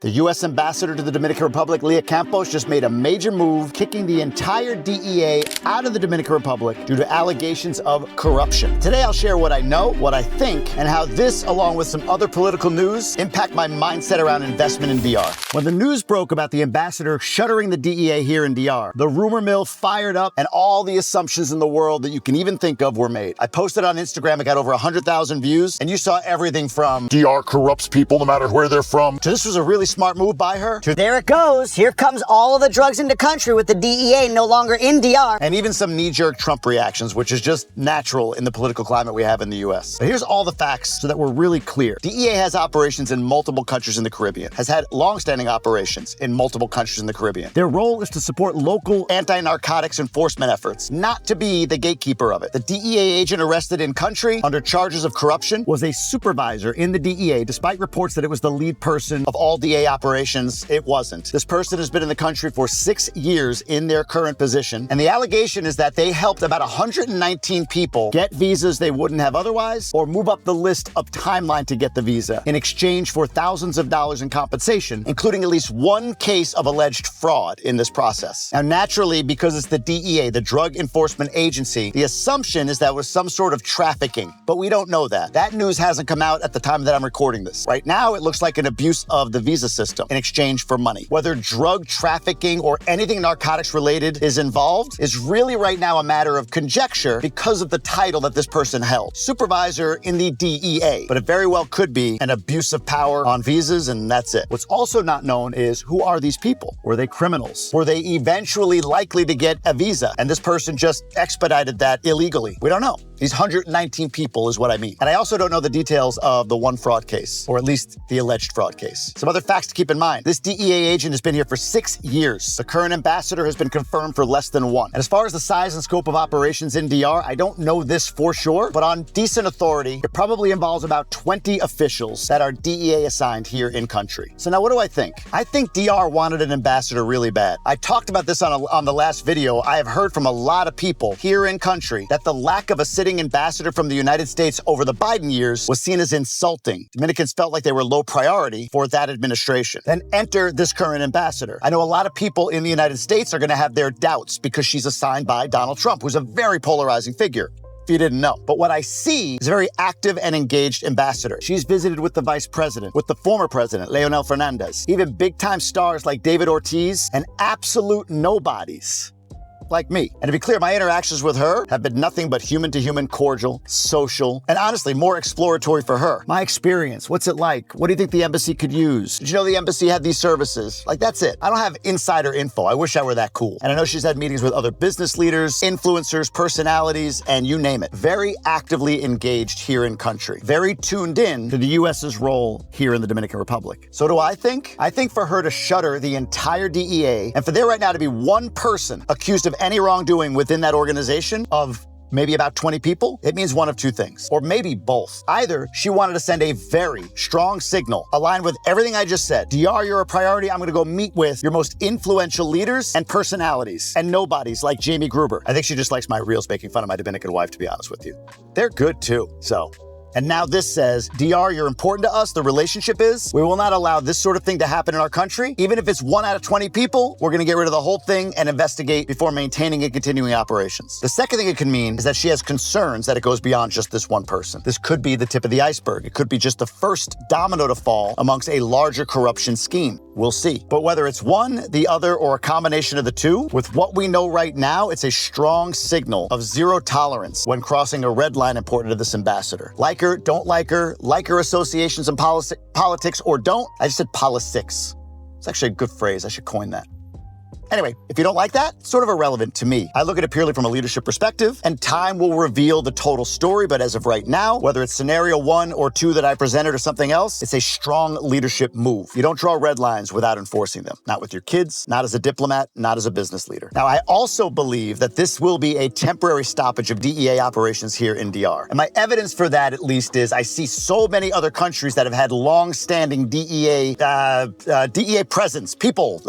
The U.S. ambassador to the Dominican Republic, Leah Campos, just made a major move, kicking the entire DEA out of the Dominican Republic due to allegations of corruption. Today, I'll share what I know, what I think, and how this, along with some other political news, impact my mindset around investment in DR. When the news broke about the ambassador shuttering the DEA here in DR, the rumor mill fired up and all the assumptions in the world that you can even think of were made. I posted on Instagram, it got over 100,000 views, and you saw everything from DR corrupts people no matter where they're from, to this was a really smart move by her, to there it goes. Here comes all of the drugs into country with the DEA no longer in DR. And even some knee-jerk Trump reactions, which is just natural in the political climate we have in the U.S. But here's all the facts so that we're really clear. DEA has operations in multiple countries in the Caribbean, has had long-standing operations in multiple countries in the Caribbean. Their role is to support local anti-narcotics enforcement efforts, not to be the gatekeeper of it. The DEA agent arrested in country under charges of corruption was a supervisor in the DEA, despite reports that it was the lead person of all DEA operations. It wasn't. This person has been in the country for 6 years in their current position, and the allegation is that they helped about 119 people get visas they wouldn't have otherwise, or move up the list of timeline to get the visa in exchange for thousands of dollars in compensation, including at least one case of alleged fraud in this process. Now, naturally, because it's the DEA, the Drug Enforcement Agency, the assumption is that it was some sort of trafficking, but we don't know that. That news hasn't come out at the time that I'm recording this. Right now, it looks like an abuse of the visa system in exchange for money. Whether drug trafficking or anything narcotics related is involved is really right now a matter of conjecture because of the title that this person held. Supervisor in the DEA, but it very well could be an abuse of power on visas, and that's it. What's also not known is who are these people? Were they criminals? Were they eventually likely to get a visa and this person just expedited that illegally? We don't know. These 119 people is what I mean. And I also don't know the details of the one fraud case, or at least the alleged fraud case. Some other facts to keep in mind. This DEA agent has been here for 6 years. The current ambassador has been confirmed for less than 1. And as far as the size and scope of operations in DR, I don't know this for sure, but on decent authority, it probably involves about 20 officials that are DEA assigned here in country. So now what do I think? I think DR wanted an ambassador really bad. I talked about this on the last video. I have heard from a lot of people here in country that the lack of a sitting ambassador from the United States over the Biden years was seen as insulting. Dominicans felt like they were low priority for that administration. Then enter this current ambassador. I know a lot of people in the United States are going to have their doubts because she's assigned by Donald Trump, who's a very polarizing figure. If you didn't know. But what I see is a very active and engaged ambassador. She's visited with the vice president, with the former president, Leonel Fernandez, even big-time stars like David Ortiz, and absolute nobodies like me. And to be clear, my interactions with her have been nothing but human-to-human, cordial, social, and honestly, more exploratory for her. My experience, what's it like? What do you think the embassy could use? Did you know the embassy had these services? Like, that's it. I don't have insider info. I wish I were that cool. And I know she's had meetings with other business leaders, influencers, personalities, and you name it. Very actively engaged here in country. Very tuned in to the U.S.'s role here in the Dominican Republic. So do I think? I think for her to shutter the entire DEA, and for there right now to be one person accused of any wrongdoing within that organization of maybe about 20 people, it means one of two things, or maybe both. Either she wanted to send a very strong signal aligned with everything I just said. DR, you're a priority. I'm going to go meet with your most influential leaders and personalities and nobodies like Jamie Gruber. I think she just likes my reels making fun of my Dominican wife, to be honest with you. They're good too, so. And now this says, DR, you're important to us. The relationship is, we will not allow this sort of thing to happen in our country. Even if it's 1 out of 20 people, we're going to get rid of the whole thing and investigate before maintaining and continuing operations. The second thing it can mean is that she has concerns that it goes beyond just this one person. This could be the tip of the iceberg. It could be just the first domino to fall amongst a larger corruption scheme. We'll see. But whether it's one, the other, or a combination of the two, with what we know right now, it's a strong signal of zero tolerance when crossing a red line important to this ambassador. Like her, don't like her associations and politics, or don't. I just said politics. It's actually a good phrase. I should coin that. Anyway, if you don't like that, it's sort of irrelevant to me. I look at it purely from a leadership perspective, and time will reveal the total story. But as of right now, whether it's scenario 1 or 2 that I presented or something else, it's a strong leadership move. You don't draw red lines without enforcing them. Not with your kids, not as a diplomat, not as a business leader. Now, I also believe that this will be a temporary stoppage of DEA operations here in DR. And my evidence for that, at least, is I see so many other countries that have had long-standing DEA presence, people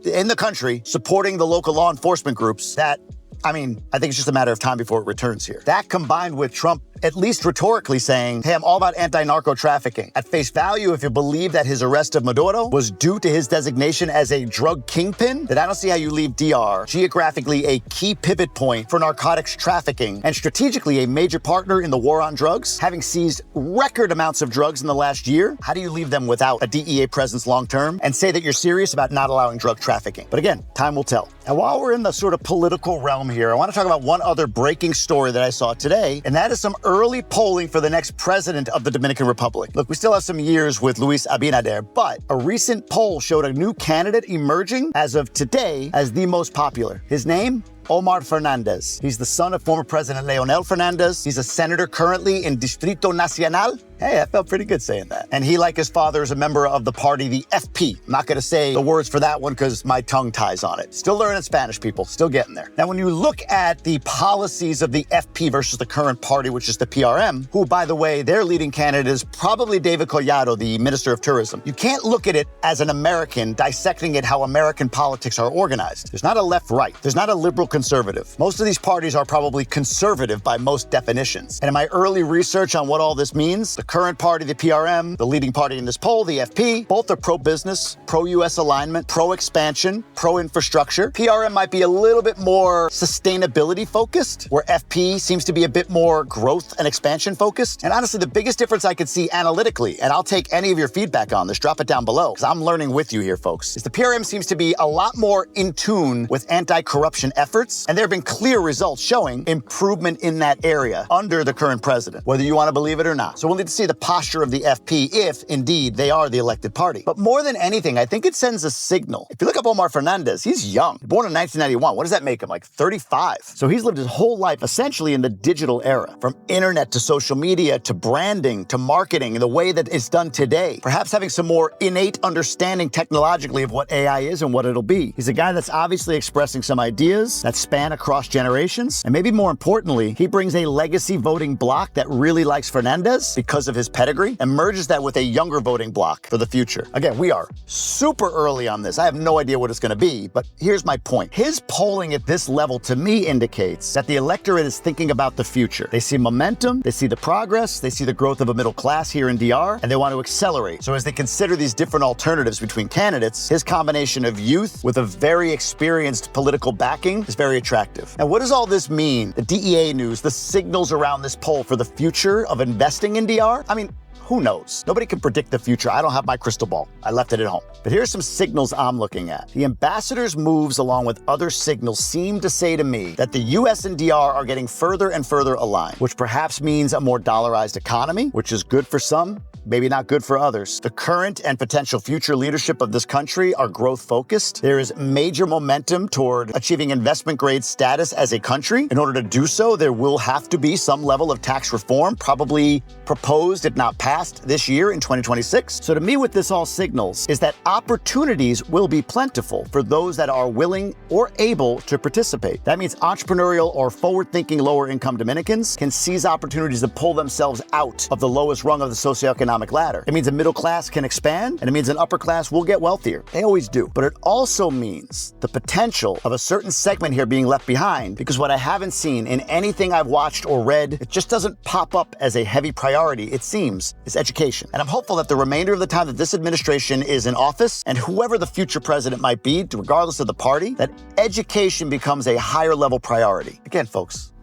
in the country supporting the local law enforcement groups that, I think it's just a matter of time before it returns here. That combined with Trump at least rhetorically saying, hey, I'm all about anti-narco trafficking. At face value, if you believe that his arrest of Maduro was due to his designation as a drug kingpin, then I don't see how you leave DR, geographically a key pivot point for narcotics trafficking and strategically a major partner in the war on drugs, having seized record amounts of drugs in the last year. How do you leave them without a DEA presence long term and say that you're serious about not allowing drug trafficking? But again, time will tell. And while we're in the sort of political realm here, I want to talk about one other breaking story that I saw today, and that is some early polling for the next president of the Dominican Republic. Look, we still have some years with Luis Abinader, but a recent poll showed a new candidate emerging as of today as the most popular. His name? Omar Fernandez. He's the son of former President Leonel Fernandez. He's a senator currently in Distrito Nacional. Hey, I felt pretty good saying that. And he, like his father, is a member of the party, the FP. I'm not going to say the words for that one because my tongue ties on it. Still learning Spanish, people. Still getting there. Now, when you look at the policies of the FP versus the current party, which is the PRM, who, by the way, their leading candidate is probably David Collado, the Minister of Tourism. You can't look at it as an American, dissecting it how American politics are organized. There's not a left-right. There's not a liberal-conservative. Most of these parties are probably conservative by most definitions. And in my early research on what all this means, the current party, the PRM, the leading party in this poll, the FP, both are pro-business, pro-U.S. alignment, pro-expansion, pro-infrastructure. PRM might be a little bit more sustainability-focused, where FP seems to be a bit more growth and expansion-focused. And honestly, the biggest difference I could see analytically, and I'll take any of your feedback on this, drop it down below, because I'm learning with you here, folks, is the PRM seems to be a lot more in tune with anti-corruption efforts, and there have been clear results showing improvement in that area under the current president, whether you want to believe it or not. So we'll need to see the posture of the FP if, indeed, they are the elected party. But more than anything, I think it sends a signal. If you look up Omar Fernandez, he's young. Born in 1991. What does that make him? Like 35. So he's lived his whole life essentially in the digital era, from internet to social media to branding to marketing in the way that it's done today. Perhaps having some more innate understanding technologically of what AI is and what it'll be. He's a guy that's obviously expressing some ideas that span across generations. And maybe more importantly, he brings a legacy voting bloc that really likes Fernandez because of his pedigree and merges that with a younger voting bloc for the future. Again, we are super early on this. I have no idea what it's going to be, but here's my point. His polling at this level to me indicates that the electorate is thinking about the future. They see momentum, they see the progress, they see the growth of a middle class here in DR, and they want to accelerate. So as they consider these different alternatives between candidates, his combination of youth with a very experienced political backing is very attractive. Now, what does all this mean? The DEA news, the signals around this poll for the future of investing in DR? I mean, who knows? Nobody can predict the future. I don't have my crystal ball. I left it at home. But here's some signals I'm looking at. The ambassador's moves, along with other signals, seem to say to me that the U.S. and DR are getting further and further aligned, which perhaps means a more dollarized economy, which is good for some, maybe not good for others. The current and potential future leadership of this country are growth-focused. There is major momentum toward achieving investment-grade status as a country. In order to do so, there will have to be some level of tax reform, probably proposed, if not passed, this year in 2026. So to me, what this all signals is that opportunities will be plentiful for those that are willing or able to participate. That means entrepreneurial or forward-thinking lower-income Dominicans can seize opportunities to pull themselves out of the lowest rung of the socioeconomic ladder. It means a middle class can expand, and it means an upper class will get wealthier. They always do. But it also means the potential of a certain segment here being left behind, because what I haven't seen in anything I've watched or read, it just doesn't pop up as a heavy priority, it seems, is education. And I'm hopeful that the remainder of the time that this administration is in office, and whoever the future president might be, regardless of the party, that education becomes a higher level priority. Again, folks,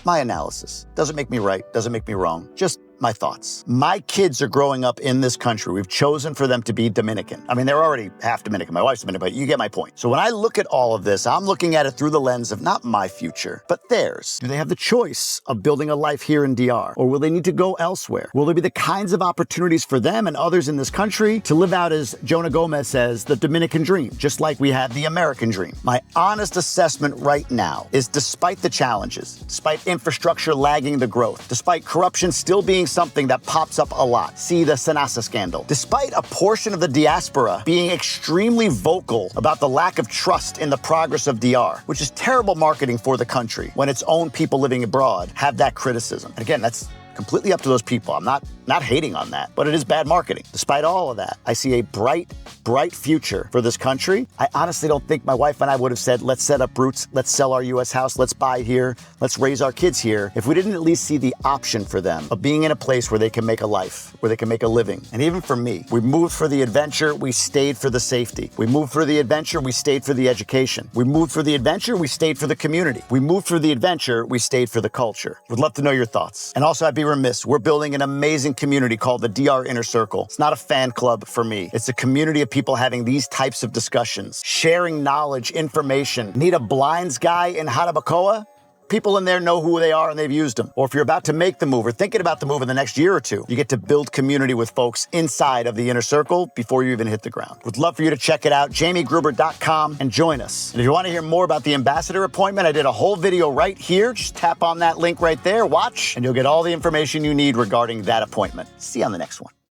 my analysis doesn't make me right, doesn't make me wrong, just my thoughts. My kids are growing up in this country. We've chosen for them to be Dominican. I mean, they're already half Dominican. My wife's Dominican, but you get my point. So when I look at all of this, I'm looking at it through the lens of not my future, but theirs. Do they have the choice of building a life here in DR? Or will they need to go elsewhere? Will there be the kinds of opportunities for them and others in this country to live out, as Jonah Gomez says, the Dominican dream, just like we have the American dream? My honest assessment right now is, despite the challenges, despite infrastructure lagging the growth, despite corruption still being something that pops up a lot. See the Senasa scandal. Despite a portion of the diaspora being extremely vocal about the lack of trust in the progress of DR, which is terrible marketing for the country when its own people living abroad have that criticism. And again, that's Completely up to those people. I'm not hating on that, but it is bad marketing. Despite all of that, I see a bright future for this country. I honestly don't think my wife and I would have said, let's set up roots, let's sell our U.S. house, let's buy here, let's raise our kids here, if we didn't at least see the option for them of being in a place where they can make a life, where they can make a living. And even for me, we moved for the adventure, we stayed for the safety. We moved for the adventure, we stayed for the education. We moved for the adventure, we stayed for the community. We moved for the adventure, we stayed for the culture. Would love to know your thoughts. And also, I'd be remiss, we're building an amazing community called the DR Inner Circle. It's not a fan club for me. It's a community of people having these types of discussions, sharing knowledge, information. Need a blinds guy in Hanabacoa? People in there know who they are and they've used them. Or if you're about to make the move or thinking about the move in the next year or two, you get to build community with folks inside of the Inner Circle before you even hit the ground. Would love for you to check it out, jamiegruber.com, and join us. And if you want to hear more about the ambassador appointment, I did a whole video right here. Just tap on that link right there, watch, and you'll get all the information you need regarding that appointment. See you on the next one.